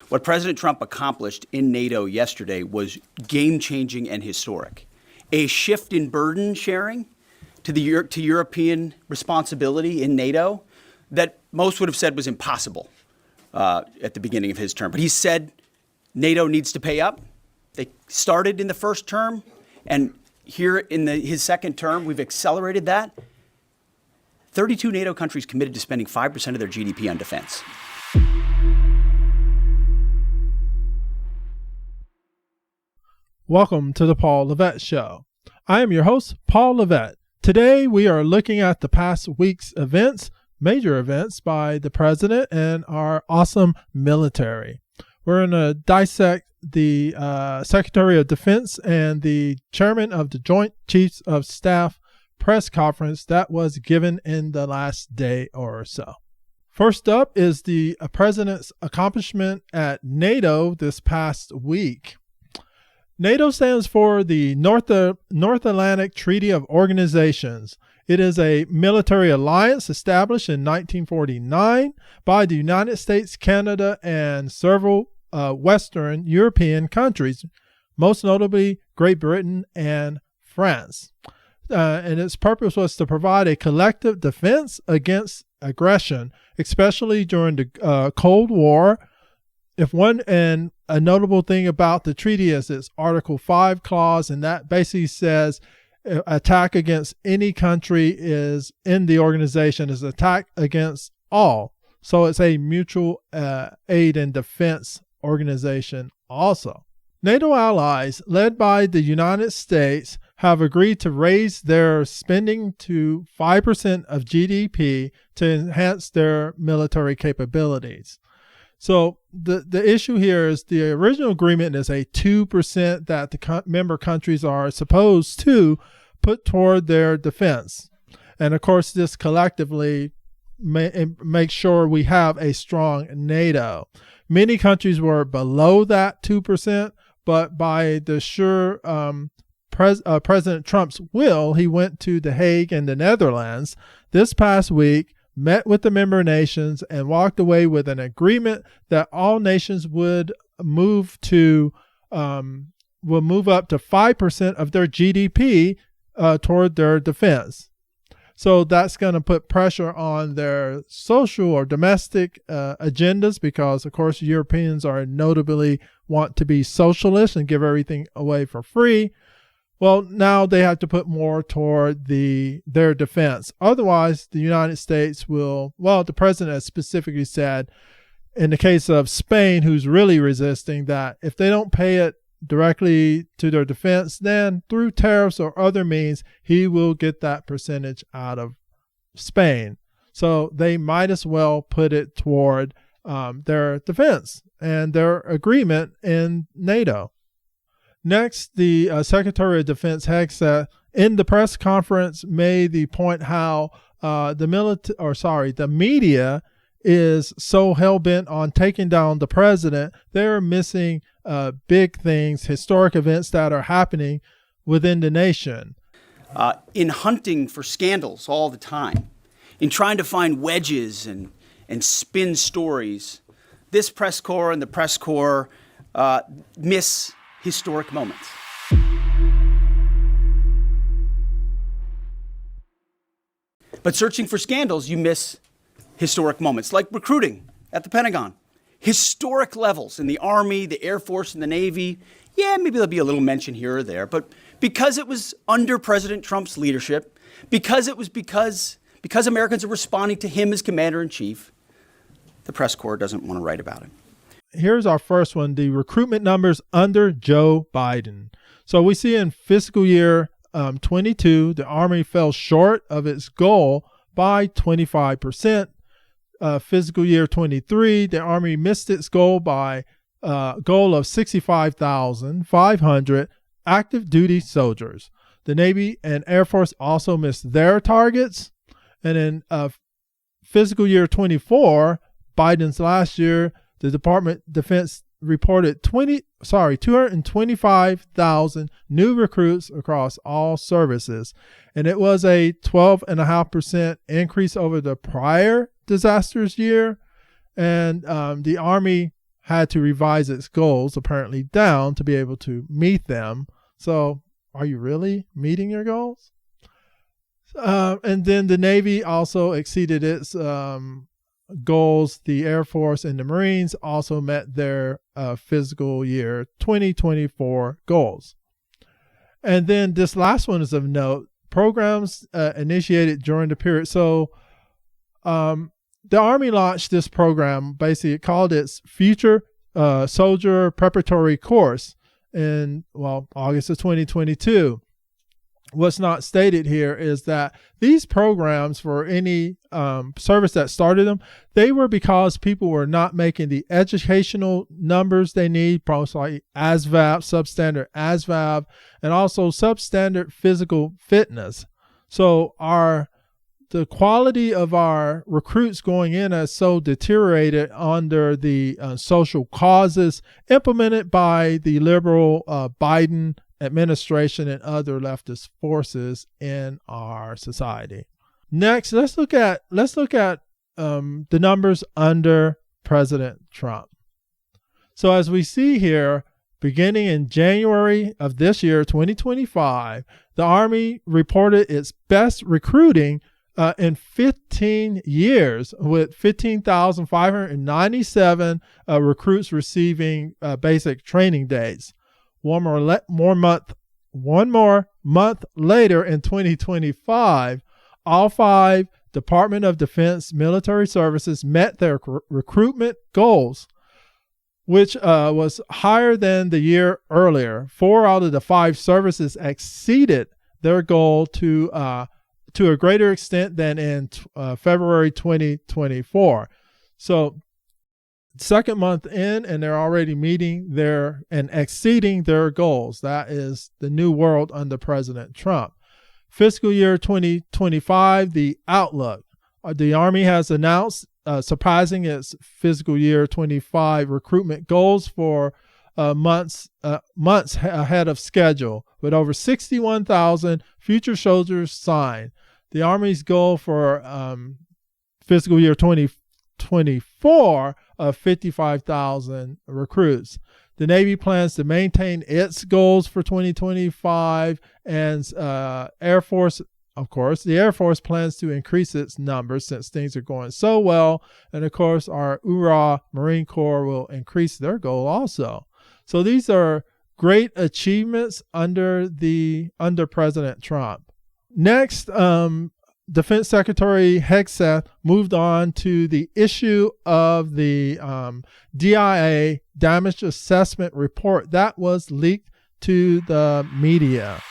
What President Trump accomplished in NATO yesterday was game-changing and historic. A shift in burden sharing to European responsibility in NATO that most would have said was impossible at the beginning of his term. But he said NATO needs to pay up. They started in the first term, and here in his second term, we've accelerated that. 32 NATO countries committed to spending 5% of their GDP on defense. Welcome to the Paul Lovette Show. I am your host, Paul Lovette. Today we are looking at the past week's events, major events by the president and our awesome military. We're going to dissect the Secretary of Defense and the chairman of the Joint Chiefs of Staff press conference that was given in the last day or so. First up is the president's accomplishment at NATO this past week. NATO stands for the North Atlantic Treaty of Organizations. It is a military alliance established in 1949 by the United States, Canada, and several Western European countries, most notably Great Britain and France. And its purpose was to provide a collective defense against aggression, especially during the Cold War. And a notable thing about the treaty is its Article 5 clause, and that basically says attack against any country is in the organization is attack against all. So it's a mutual aid and defense organization also. NATO allies, led by the United States, have agreed to raise their spending to 5% of GDP to enhance their military capabilities. So the issue here is the original agreement is a 2% that the member countries are supposed to put toward their defense. And of course, this collectively makes sure we have a strong NATO. Many countries were below that 2%, but by the sure President Trump's will, he went to The Hague in the Netherlands this past week, met with the member nations, and walked away with an agreement that all nations would move up to 5% of their GDP toward their defense. So that's going to put pressure on their social or domestic agendas because, of course, Europeans are notably want to be socialists and give everything away for free. Well, now they have to put more toward their defense. Otherwise, the United States will, the president has specifically said, in the case of Spain, who's really resisting, that if they don't pay it directly to their defense, then through tariffs or other means, he will get that percentage out of Spain. So they might as well put it toward their defense and their agreement in NATO. Next, the Secretary of Defense Hegseth in the press conference made the point how the media is so hell-bent on taking down the president, they're missing big things, historic events that are happening within the nation. In hunting for scandals all the time, in trying to find wedges and spin stories, this press corps and the press corps miss historic moments. But searching for scandals, you miss historic moments, like recruiting at the Pentagon. Historic levels in the Army, the Air Force, and the Navy. Yeah, maybe there'll be a little mention here or there, but because it was under President Trump's leadership, because Americans are responding to him as commander-in-chief, the press corps doesn't want to write about it. Here's our first one, the recruitment numbers under Joe Biden. So we see in fiscal year 22, the Army fell short of its goal by 25%. Fiscal year 23, the Army missed its goal by goal of 65,500 active duty soldiers. The Navy and Air Force also missed their targets. And in fiscal year 24, Biden's last year, the Department of Defense reported 225,000 new recruits across all services. And it was a 12.5% increase over the prior disastrous year. And the Army had to revise its goals, apparently down, to be able to meet them. So are you really meeting your goals? And then the Navy also exceeded its goals. The Air Force and the Marines also met their fiscal year 2024 goals. And then this last one is of note. Programs initiated during the period. So the Army launched this program, basically it called its Future Soldier Preparatory Course in, August of 2022. What's not stated here is that these programs, for any service that started them, they were because people were not making the educational numbers they need, probably like ASVAB, substandard ASVAB, and also substandard physical fitness. So the quality of our recruits going in has so deteriorated under the social causes implemented by the liberal Biden administration and other leftist forces in our society. Next, let's look at the numbers under President Trump. So as we see here, beginning in January of this year, 2025, the Army reported its best recruiting in 15 years, with 15,597 recruits receiving basic training days. One more month later in 2025, all 5 Department of Defense military services met their recruitment goals, which was higher than the year earlier. 4 out of the 5 services exceeded their goal to a greater extent than in February 2024. So second month in, and they're already meeting and exceeding their goals. That is the new world under President Trump. Fiscal year 2025, the outlook. The Army has announced surpassing its fiscal year 25 recruitment goals for months ahead of schedule, with over 61,000 future soldiers signed. The Army's goal for fiscal year 2024 of 55,000 recruits. The Navy plans to maintain its goals for 2025, and Air Force, of course, the Air Force plans to increase its numbers since things are going so well. And of course, our URA Marine Corps will increase their goal also. So these are great achievements under President Trump. Next, Defense Secretary Hegseth moved on to the issue of the DIA damage assessment report that was leaked to the media.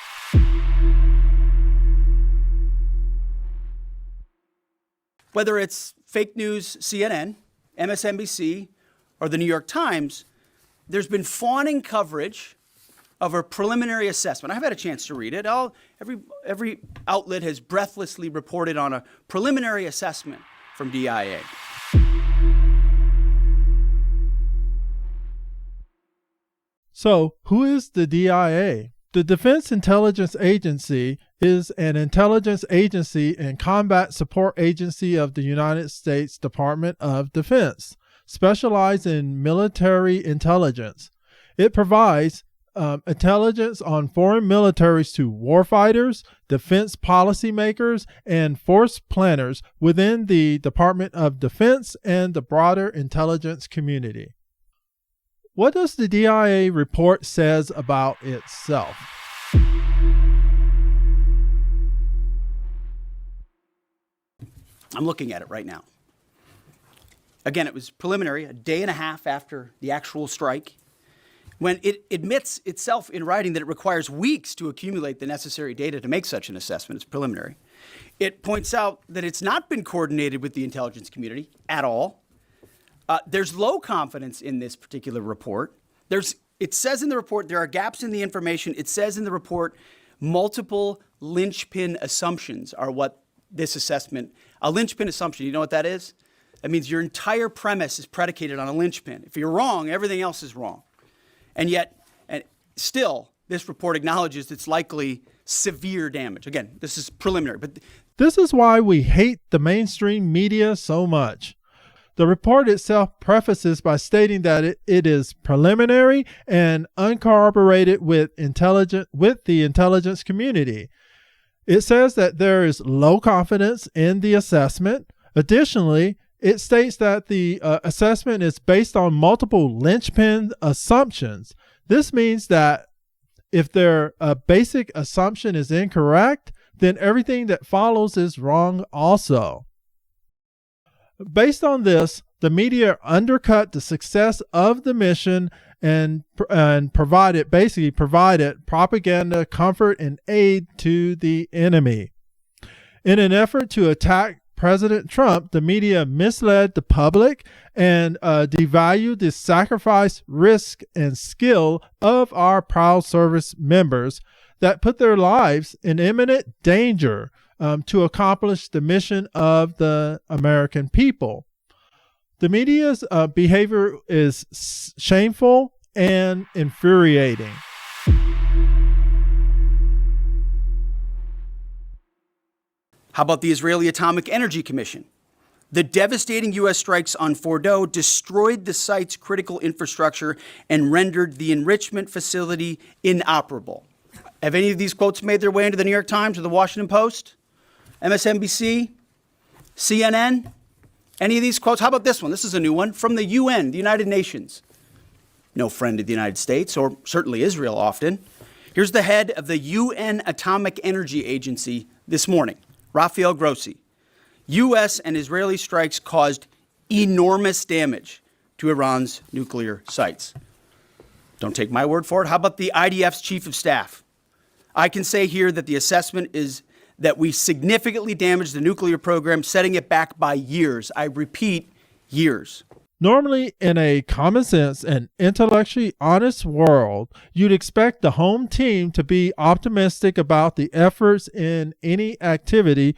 Whether it's fake news, CNN, MSNBC, or the New York Times, there's been fawning coverage of a preliminary assessment. I've had a chance to read it. Every outlet has breathlessly reported on a preliminary assessment from DIA. So, who is the DIA? The Defense Intelligence Agency is an intelligence agency and combat support agency of the United States Department of Defense, specialized in military intelligence. It provides intelligence on foreign militaries to warfighters, defense policymakers, and force planners within the Department of Defense and the broader intelligence community. What does the DIA report says about itself? I'm looking at it right now. Again, it was preliminary, a day and a half after the actual strike, when it admits itself in writing that it requires weeks to accumulate the necessary data to make such an assessment. It's preliminary. It points out that it's not been coordinated with the intelligence community at all. There's low confidence in this particular report. It says in the report there are gaps in the information. It says in the report multiple linchpin assumptions are what this assessment, a linchpin assumption, you know what that is? That means your entire premise is predicated on a linchpin. If you're wrong, everything else is wrong. And yet, still, this report acknowledges it's likely severe damage. Again, this is preliminary. But this is why we hate the mainstream media so much. The report itself prefaces by stating that it is preliminary and uncorroborated with the intelligence community. It says that there is low confidence in the assessment. Additionally, it states that the assessment is based on multiple linchpin assumptions. This means that if their basic assumption is incorrect, then everything that follows is wrong also. Based on this, the media undercut the success of the mission and provided propaganda, comfort, and aid to the enemy. In an effort to attack President Trump, the media misled the public and devalued the sacrifice, risk, and skill of our proud service members that put their lives in imminent danger to accomplish the mission of the American people. The media's behavior is shameful and infuriating. How about the Israeli Atomic Energy Commission? The devastating U.S. strikes on Fordow destroyed the site's critical infrastructure and rendered the enrichment facility inoperable. Have any of these quotes made their way into the New York Times or the Washington Post? MSNBC? CNN? Any of these quotes? How about this one? This is a new one from the UN, the United Nations. No friend of the United States, or certainly Israel often. Here's the head of the UN Atomic Energy Agency this morning, Rafael Grossi. U.S. and Israeli strikes caused enormous damage to Iran's nuclear sites. Don't take my word for it. How about the IDF's chief of staff? I can say here that the assessment is that we significantly damaged the nuclear program, setting it back by years. I repeat, years. Normally, in a common sense and intellectually honest world, you'd expect the home team to be optimistic about the efforts in any activity,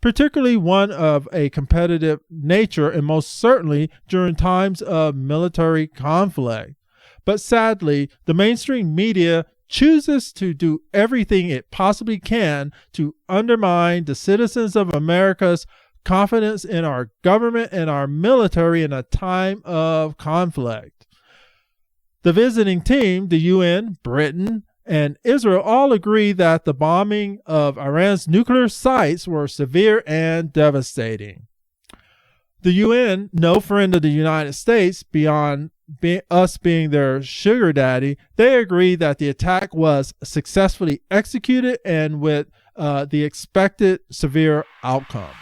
particularly one of a competitive nature, and most certainly during times of military conflict. But sadly, the mainstream media chooses to do everything it possibly can to undermine the citizens of America's confidence in our government and our military in a time of conflict. The visiting team, the UN, Britain, and Israel all agree that the bombing of Iran's nuclear sites were severe and devastating. The UN, no friend of the United States beyond us being their sugar daddy, they agree that the attack was successfully executed and with the expected severe outcomes.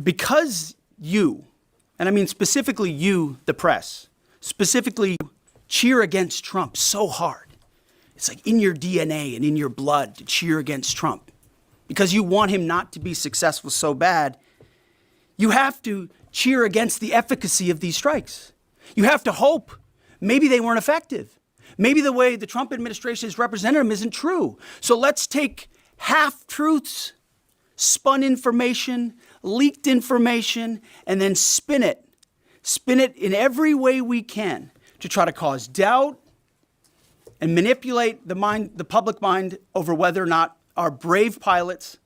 Because you, and I mean specifically you, the press, specifically cheer against Trump so hard. It's like in your DNA and in your blood to cheer against Trump. Because you want him not to be successful so bad, you have to cheer against the efficacy of these strikes. You have to hope maybe they weren't effective. Maybe the way the Trump administration has represented them isn't true. So let's take half-truths, spun information, leaked information, and then spin it in every way we can to try to cause doubt and manipulate the public mind over whether or not our brave pilots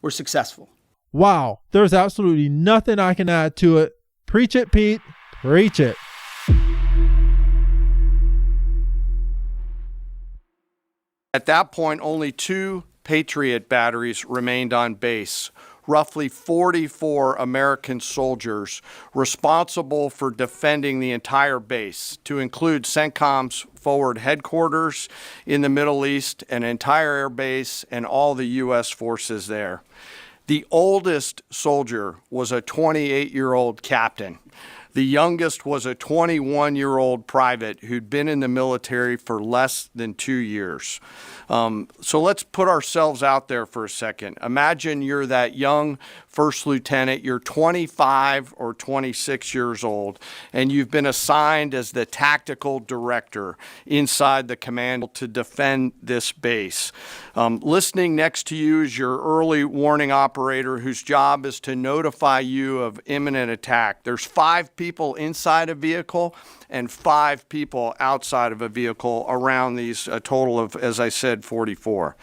were successful. Wow, there's absolutely nothing I can add to it. Preach it, Pete. Preach it. At that point, only 2 Patriot batteries remained on base. Roughly 44 American soldiers responsible for defending the entire base, to include CENTCOM's forward headquarters in the Middle East, an entire air base, and all the U.S. forces there. The oldest soldier was a 28-year-old captain. The youngest was a 21-year-old private who'd been in the military for less than 2 years. So let's put ourselves out there for a second. Imagine you're that young first lieutenant, you're 25 or 26 years old, and you've been assigned as the tactical director inside the command to defend this base. Listening next to you is your early warning operator whose job is to notify you of imminent attack. There's 5 people inside a vehicle and 5 people outside of a vehicle around these, a total of, as I said, 44.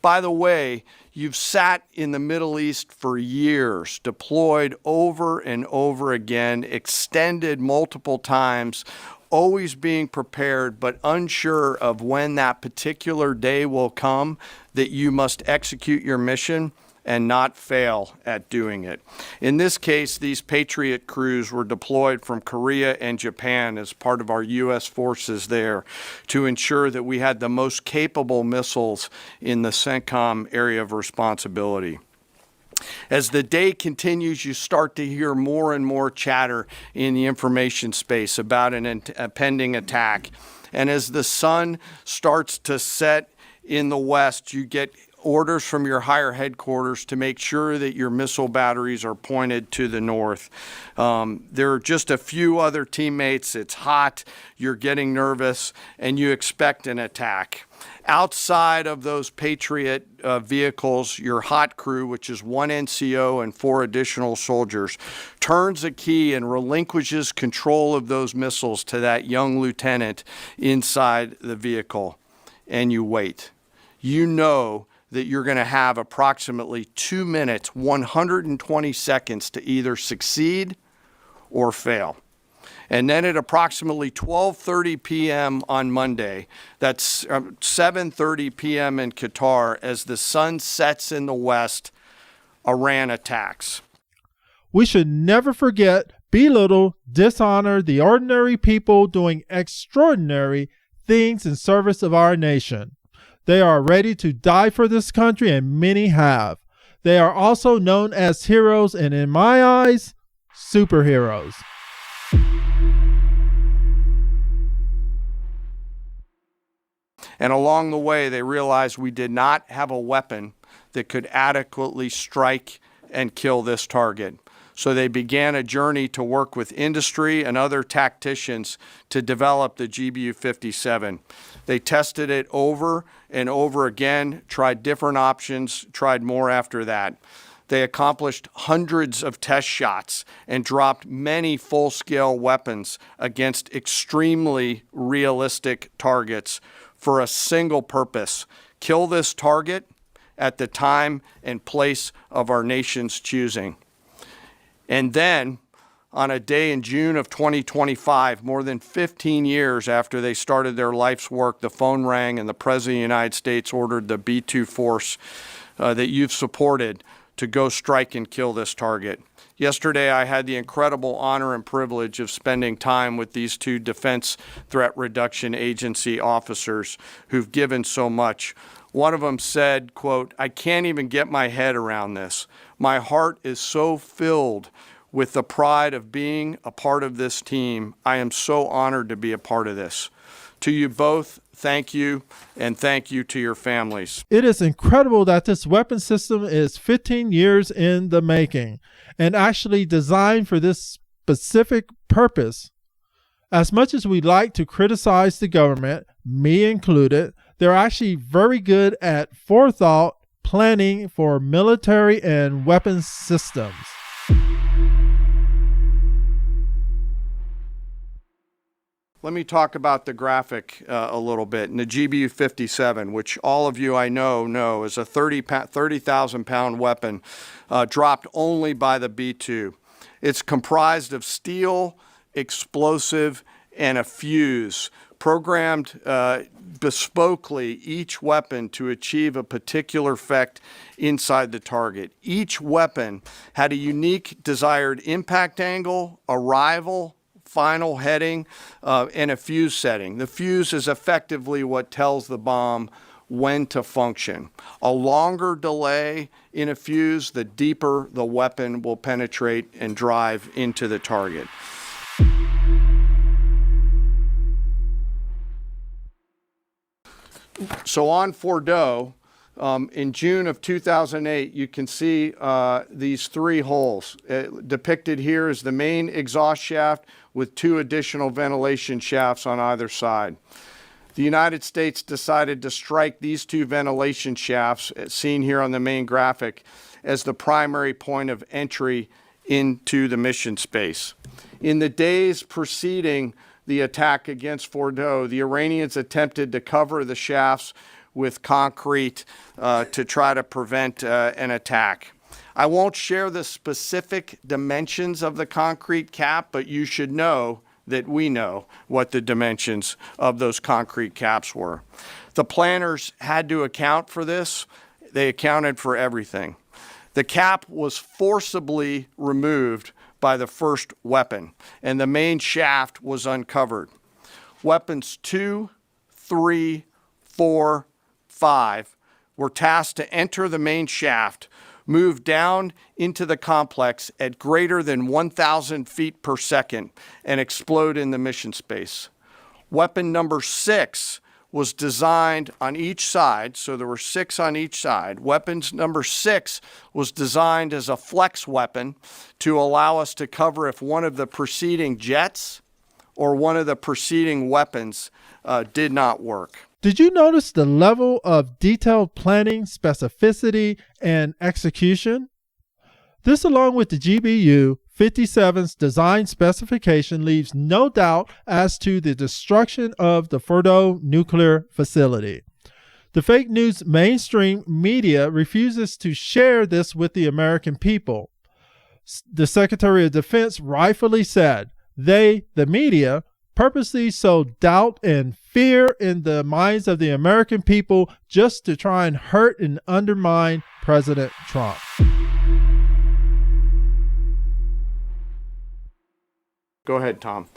By the way, You've sat in the Middle East for years, deployed over and over again, extended multiple times, always being prepared, but unsure of when that particular day will come that you must execute your mission and not fail at doing it. In this case, these Patriot crews were deployed from Korea and Japan as part of our U.S. forces there to ensure that we had the most capable missiles in the CENTCOM area of responsibility. As the day continues, you start to hear more and more chatter in the information space about a pending attack. And as the sun starts to set in the west, you get orders from your higher headquarters to make sure that your missile batteries are pointed to the north. There are just a few other teammates. It's hot, you're getting nervous, and you expect an attack. Outside of those Patriot vehicles, your hot crew, which is 1 NCO and 4 additional soldiers, turns a key and relinquishes control of those missiles to that young lieutenant inside the vehicle. And you wait. You know that you're going to have approximately 2 minutes, 120 seconds to either succeed or fail. And then at approximately 12:30 p.m. on Monday, that's 7:30 p.m. in Qatar, as the sun sets in the west, Iran attacks. We should never forget, belittle, dishonor the ordinary people doing extraordinary things in service of our nation. They are ready to die for this country, and many have. They are also known as heroes, and in my eyes, superheroes. And along the way, they realized we did not have a weapon that could adequately strike and kill this target. So they began a journey to work with industry and other tacticians to develop the GBU-57. They tested it over and over again, tried different options, tried more after that. They accomplished hundreds of test shots and dropped many full-scale weapons against extremely realistic targets for a single purpose: kill this target at the time and place of our nation's choosing. And then, on a day in June of 2025, more than 15 years after they started their life's work, the phone rang and the President of the United States ordered the B-2 force that you've supported to go strike and kill this target. Yesterday, I had the incredible honor and privilege of spending time with these 2 Defense Threat Reduction Agency officers who've given so much. One of them said, quote, "I can't even get my head around this. My heart is so filled with the pride of being a part of this team. I am so honored to be a part of this." To you both, thank you, and thank you to your families. It is incredible that this weapon system is 15 years in the making and actually designed for this specific purpose. As much as we like to criticize the government, me included, they're actually very good at forethought planning for military and weapons systems. Let me talk about the graphic a little bit. And the GBU-57, which all of you I know is a 30,000-pound weapon dropped only by the B-2. It's comprised of steel, explosive, and a fuse, programmed bespokely, each weapon to achieve a particular effect inside the target. Each weapon had a unique desired impact angle, arrival, final heading, and a fuse setting. The fuse is effectively what tells the bomb when to function. A longer delay in a fuse, the deeper the weapon will penetrate and drive into the target. So on Fordo, in June of 2008, you can see these 3 holes. Depicted here is the main exhaust shaft with 2 additional ventilation shafts on either side. The United States decided to strike these 2 ventilation shafts, seen here on the main graphic, as the primary point of entry into the mission space. In the days preceding the attack against Fordo, the Iranians attempted to cover the shafts with concrete to try to prevent an attack. I won't share the specific dimensions of the concrete cap, but you should know that we know what the dimensions of those concrete caps were. The planners had to account for this. They accounted for everything. The cap was forcibly removed by the first weapon, and the main shaft was uncovered. Weapons 2, 3, 4, 5 were tasked to enter the main shaft, move down into the complex at greater than 1,000 feet per second, and explode in the mission space. Weapon number 6 was designed on each side, so there were 6 on each side. Weapons number 6 was designed as a flex weapon to allow us to cover if one of the preceding jets or one of the preceding weapons did not work. Did you notice the level of detailed planning, specificity, and execution? This, along with the GBU 57's design specification, leaves no doubt as to the destruction of the Fordo nuclear facility. The fake news mainstream media refuses to share this with the American people. The Secretary of Defense rightfully said, they, the media, purposely sow doubt and fear in the minds of the American people just to try and hurt and undermine President Trump. Go ahead, Tom.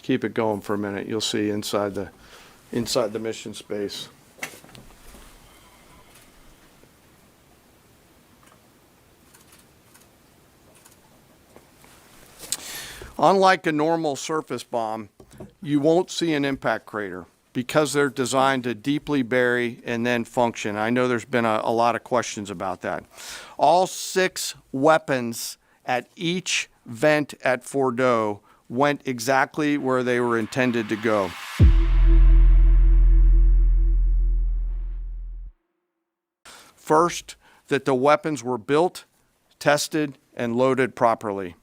Keep it going for a minute. You'll see inside the mission space. Unlike a normal surface bomb, you won't see an impact crater because they're designed to deeply bury and then function. I know there's been a lot of questions about that. All 6 weapons at each vent at Fordo went exactly where they were intended to go. First, that the weapons were built, tested, and loaded properly.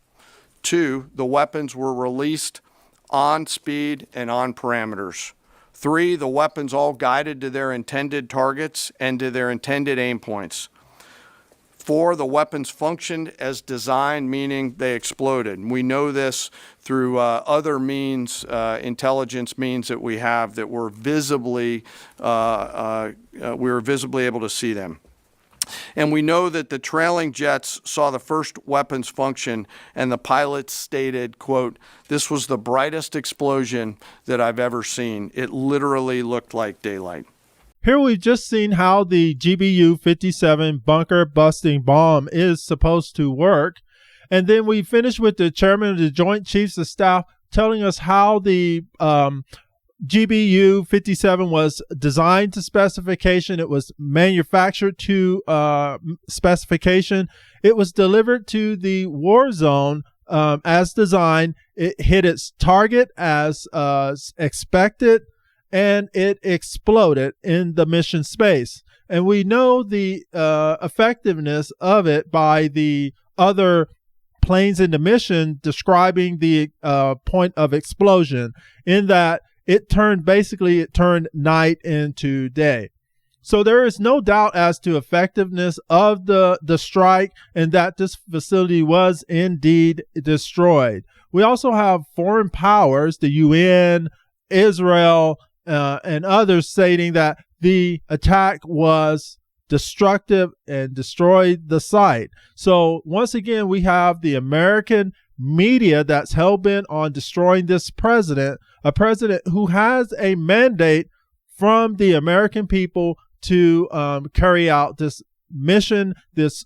2, the weapons were released on speed and on parameters. 3, the weapons all guided to their intended targets and to their intended aim points. 4, the weapons functioned as designed, meaning they exploded. And we know this through other means, intelligence means that we have that were visibly, we were visibly able to see them. And we know that the trailing jets saw the first weapons function, and the pilots stated, quote, "This was the brightest explosion that I've ever seen. It literally looked like daylight." Here we've just seen how the GBU 57 bunker busting bomb is supposed to work. And then we finished with the chairman of the Joint Chiefs of Staff telling us how the GBU 57 was designed to specification. It was manufactured to specification. It was delivered to the war zone as designed. It hit its target as expected, and it exploded in the mission space. And we know the effectiveness of it by the other planes in the mission describing the point of explosion, in that it turned night into day. So there is no doubt as to effectiveness of the strike, and that this facility was indeed destroyed. We also have foreign powers, the UN, Israel, and others, stating that the attack was destructive and destroyed the site. So once again, we have the American media that's hell-bent on destroying this president, a president who has a mandate from the American people to carry out this mission, this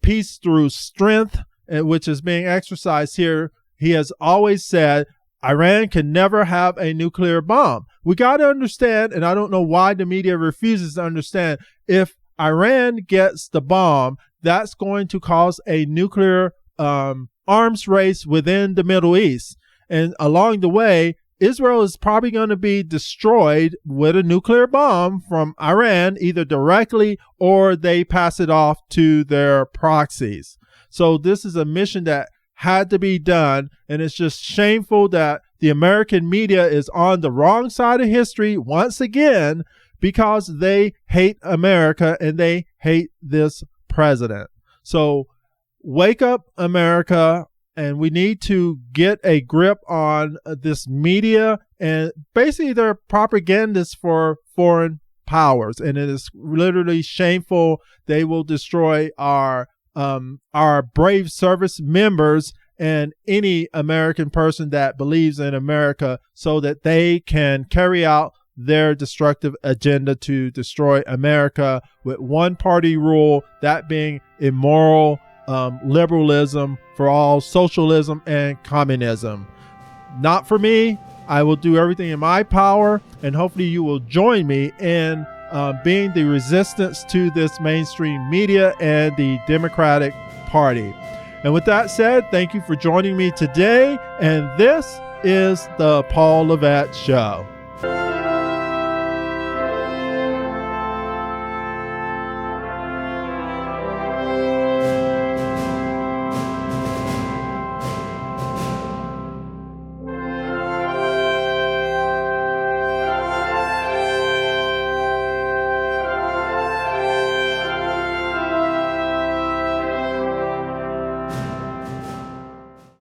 peace through strength, which is being exercised here. He has always said, Iran can never have a nuclear bomb. We got to understand, and I don't know why the media refuses to understand, if Iran gets the bomb, that's going to cause a nuclear arms race within the Middle East. And along the way, Israel is probably going to be destroyed with a nuclear bomb from Iran, either directly or they pass it off to their proxies. So this is a mission that had to be done, and it's just shameful that the American media is on the wrong side of history once again because they hate America and they hate this president. So wake up, America, and we need to get a grip on this media, and basically they're propagandists for foreign powers, and it is literally shameful. They will destroy our brave service members and any American person that believes in America so that they can carry out their destructive agenda to destroy America with one party rule, that being immoral liberalism for all, socialism and communism. Not for me. I will do everything in my power, and hopefully you will join me in being the resistance to this mainstream media and the Democratic Party. And with that said, thank you for joining me today, and this is the Paul Lovette Show.